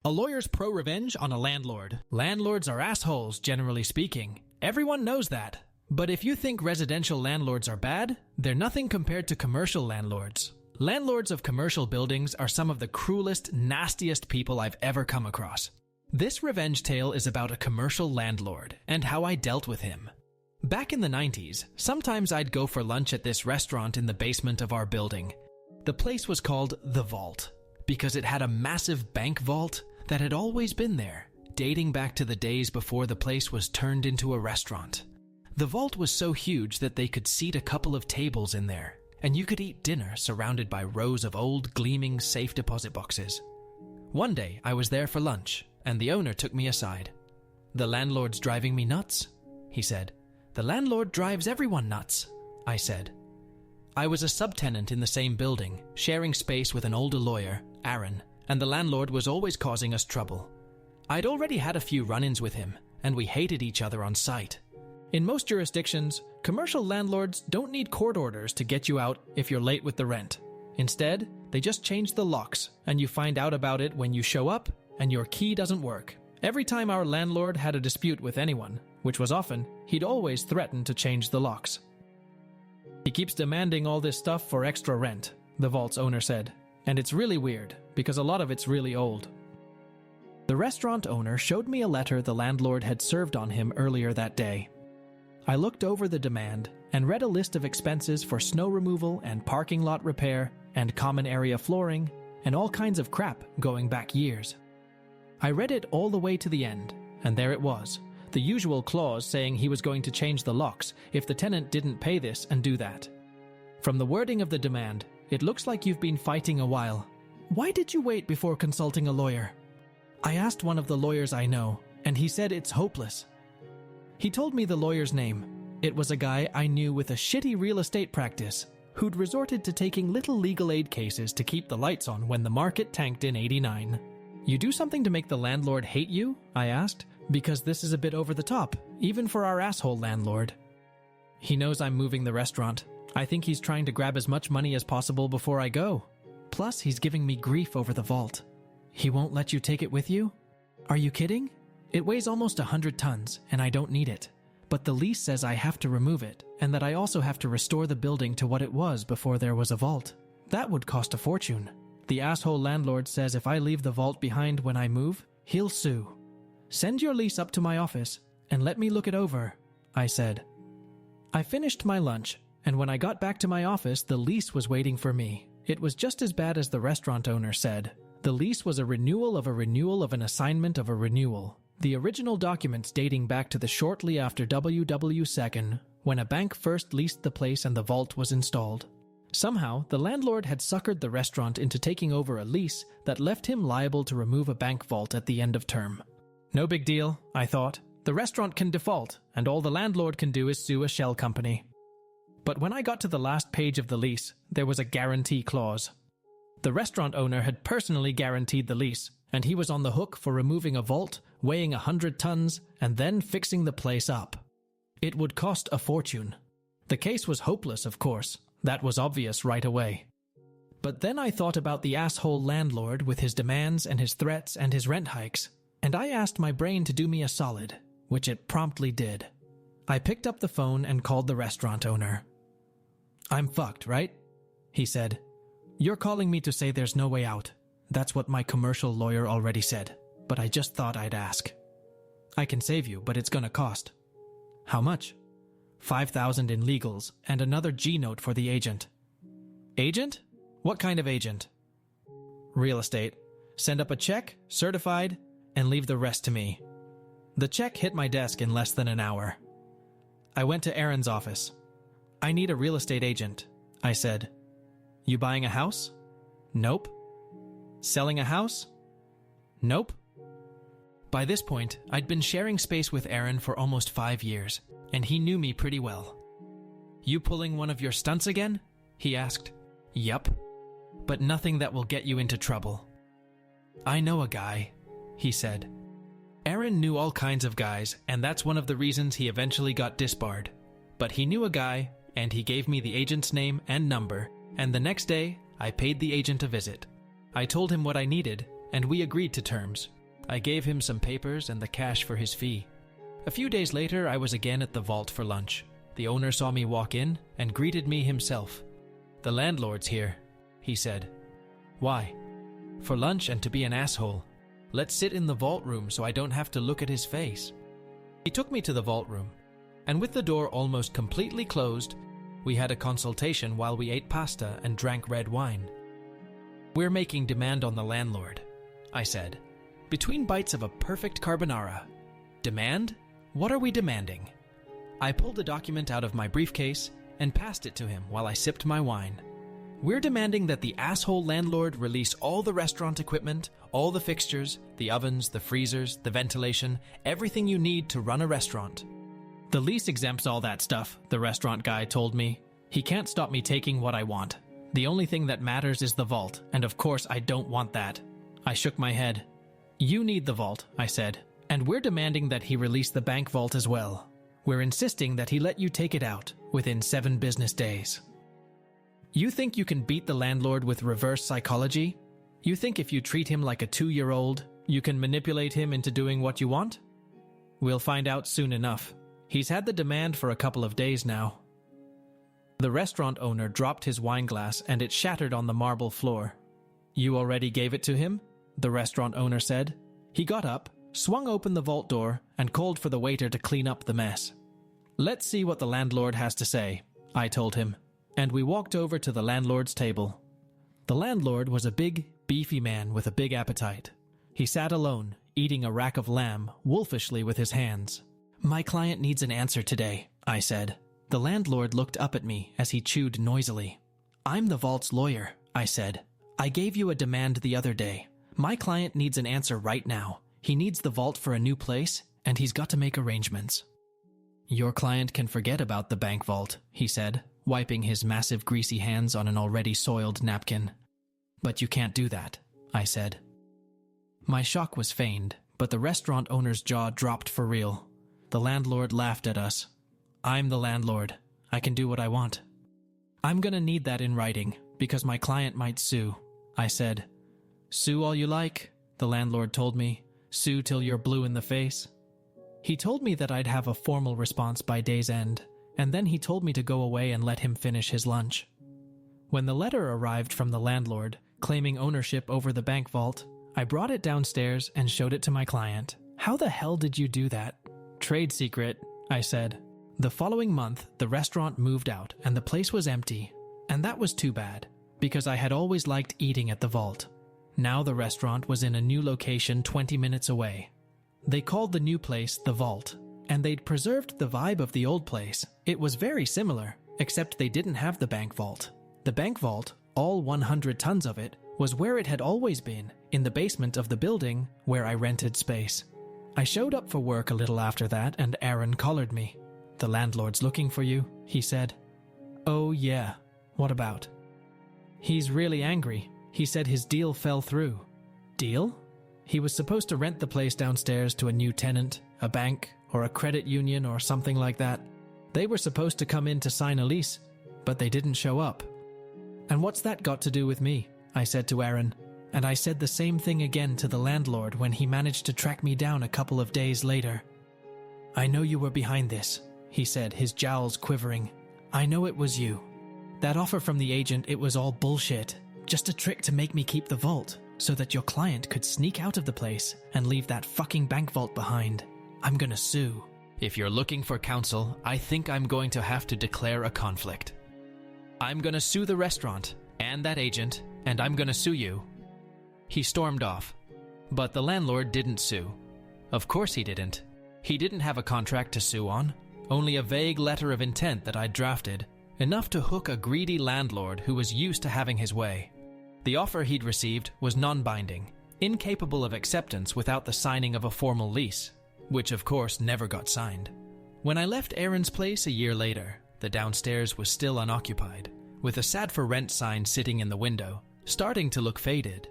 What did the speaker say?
A lawyer's pro-revenge on a landlord. Landlords are assholes, generally speaking. Everyone knows that. But if you think residential landlords are bad, they're nothing compared to commercial landlords. Landlords of commercial buildings are some of the cruelest, nastiest people I've ever come across. This revenge tale is about a commercial landlord and how I dealt with him. Back in the 90s, sometimes I'd go for lunch at this restaurant in the basement of our building. The place was called The Vault because it had a massive bank vault that had always been there, dating back to the days before the place was turned into a restaurant. The vault was so huge that they could seat a couple of tables in there, and you could eat dinner surrounded by rows of old, gleaming safe deposit boxes. One day, I was there for lunch, and the owner took me aside. "The landlord's driving me nuts," he said. "The landlord drives everyone nuts," I said. I was a subtenant in the same building, sharing space with an older lawyer, Aaron, and the landlord was always causing us trouble. I'd already had a few run-ins with him, and we hated each other on sight. In most jurisdictions, commercial landlords don't need court orders to get you out if you're late with the rent. Instead, they just change the locks, and you find out about it when you show up and your key doesn't work. Every time our landlord had a dispute with anyone, which was often, he'd always threaten to change the locks. "He keeps demanding all this stuff for extra rent," the vault's owner said. "And it's really weird, because a lot of it's really old." The restaurant owner showed me a letter the landlord had served on him earlier that day. I looked over the demand and read a list of expenses for snow removal and parking lot repair and common area flooring and all kinds of crap going back years. I read it all the way to the end, and there it was, the usual clause saying he was going to change the locks if the tenant didn't pay this and do that. From the wording of the demand, it looks like you've been fighting a while. Why did you wait before consulting a lawyer? I asked one of the lawyers I know, and he said it's hopeless. He told me the lawyer's name. It was a guy I knew with a shitty real estate practice who'd resorted to taking little legal aid cases to keep the lights on when the market tanked in '89. "You do something to make the landlord hate you?" I asked, "because this is a bit over the top, even for our asshole landlord." "He knows I'm moving the restaurant. I think he's trying to grab as much money as possible before I go. Plus, he's giving me grief over the vault. He won't let you take it with you? Are you kidding? It weighs almost 100 tons, and I don't need it. But the lease says I have to remove it, and that I also have to restore the building to what it was before there was a vault. That would cost a fortune. The asshole landlord says if I leave the vault behind when I move, he'll sue. Send your lease up to my office, and let me look it over," I said. I finished my lunch, and when I got back to my office, the lease was waiting for me. It was just as bad as the restaurant owner said. The lease was a renewal of an assignment of a renewal. The original documents dating back to the shortly after WW2, when a bank first leased the place and the vault was installed. Somehow, the landlord had suckered the restaurant into taking over a lease that left him liable to remove a bank vault at the end of term. No big deal, I thought. The restaurant can default, and all the landlord can do is sue a shell company. But when I got to the last page of the lease, there was a guarantee clause. The restaurant owner had personally guaranteed the lease, and he was on the hook for removing a vault weighing 100 tons and then fixing the place up. It would cost a fortune. The case was hopeless, of course. That was obvious right away. But then I thought about the asshole landlord with his demands and his threats and his rent hikes, and I asked my brain to do me a solid, which it promptly did. I picked up the phone and called the restaurant owner. "I'm fucked, right?" he said. "You're calling me to say there's no way out. That's what my commercial lawyer already said, but I just thought I'd ask. I can save you, but it's gonna cost." "How much?" $5,000 in legals and another G-note for the agent." "Agent? What kind of agent?" "Real estate. Send up a check, certified, and leave the rest to me." The check hit my desk in less than an hour. I went to Aaron's office. "I need a real estate agent," I said. "You buying a house?" "Nope." "Selling a house?" "Nope." By this point, I'd been sharing space with Aaron for almost 5 years, and he knew me pretty well. "You pulling one of your stunts again?" he asked. "Yup. But nothing that will get you into trouble." "I know a guy," he said. Aaron knew all kinds of guys, and that's one of the reasons he eventually got disbarred. But he knew a guy, and he gave me the agent's name and number, and the next day, I paid the agent a visit. I told him what I needed, and we agreed to terms. I gave him some papers and the cash for his fee. A few days later, I was again at the vault for lunch. The owner saw me walk in and greeted me himself. "The landlord's here," he said. "Why?" "For lunch and to be an asshole. Let's sit in the vault room so I don't have to look at his face." He took me to the vault room, and with the door almost completely closed, we had a consultation while we ate pasta and drank red wine. "We're making demand on the landlord," I said, between bites of a perfect carbonara. "Demand? What are we demanding?" I pulled a document out of my briefcase and passed it to him while I sipped my wine. "We're demanding that the asshole landlord release all the restaurant equipment, all the fixtures, the ovens, the freezers, the ventilation, everything you need to run a restaurant." "The lease exempts all that stuff," the restaurant guy told me. "He can't stop me taking what I want. The only thing that matters is the vault, and of course I don't want that." I shook my head. "You need the vault," I said, "and we're demanding that he release the bank vault as well. We're insisting that he let you take it out within 7 business days." "You think you can beat the landlord with reverse psychology? You think if you treat him like a 2-year-old, you can manipulate him into doing what you want?" "We'll find out soon enough. He's had the demand for a couple of days now." The restaurant owner dropped his wine glass and it shattered on the marble floor. "You already gave it to him?" the restaurant owner said. He got up, swung open the vault door, and called for the waiter to clean up the mess. "Let's see what the landlord has to say," I told him, and we walked over to the landlord's table. The landlord was a big, beefy man with a big appetite. He sat alone, eating a rack of lamb, wolfishly with his hands. "My client needs an answer today," I said. The landlord looked up at me as he chewed noisily. "I'm the vault's lawyer," I said. "I gave you a demand the other day. My client needs an answer right now. He needs the vault for a new place, and he's got to make arrangements." "Your client can forget about the bank vault," he said, wiping his massive greasy hands on an already soiled napkin. "But you can't do that," I said. My shock was feigned, but the restaurant owner's jaw dropped for real. The landlord laughed at us. "I'm the landlord. I can do what I want." "I'm gonna need that in writing, because my client might sue," I said. "Sue all you like," the landlord told me. "Sue till you're blue in the face." He told me that I'd have a formal response by day's end, and then he told me to go away and let him finish his lunch. When the letter arrived from the landlord, claiming ownership over the bank vault, I brought it downstairs and showed it to my client. "How the hell did you do that?" "Trade secret," I said. The following month, the restaurant moved out and the place was empty. And that was too bad, because I had always liked eating at the vault. Now the restaurant was in a new location 20 minutes away. They called the new place the Vault, and they'd preserved the vibe of the old place. It was very similar, except they didn't have the bank vault. The bank vault, all 100 tons of it, was where it had always been, in the basement of the building where I rented space. I showed up for work a little after that, and Aaron collared me. "The landlord's looking for you," he said. "Oh yeah, what about?" "He's really angry. He said his deal fell through." "Deal?" "He was supposed to rent the place downstairs to a new tenant, a bank, or a credit union or something like that. They were supposed to come in to sign a lease, but they didn't show up." "And what's that got to do with me?" I said to Aaron, and I said the same thing again to the landlord when he managed to track me down a couple of days later. "I know you were behind this," he said, his jowls quivering. "I know it was you. That offer from the agent, it was all bullshit. Just a trick to make me keep the vault, so that your client could sneak out of the place and leave that fucking bank vault behind. I'm gonna sue." "If you're looking for counsel, I think I'm going to have to declare a conflict. I'm gonna sue the restaurant, and that agent, and I'm gonna sue you." He stormed off. But the landlord didn't sue. Of course he didn't. He didn't have a contract to sue on, only a vague letter of intent that I'd drafted, enough to hook a greedy landlord who was used to having his way. The offer he'd received was non-binding, incapable of acceptance without the signing of a formal lease, which of course never got signed. When I left Aaron's place a year later, the downstairs was still unoccupied, with a sad for rent sign sitting in the window, starting to look faded.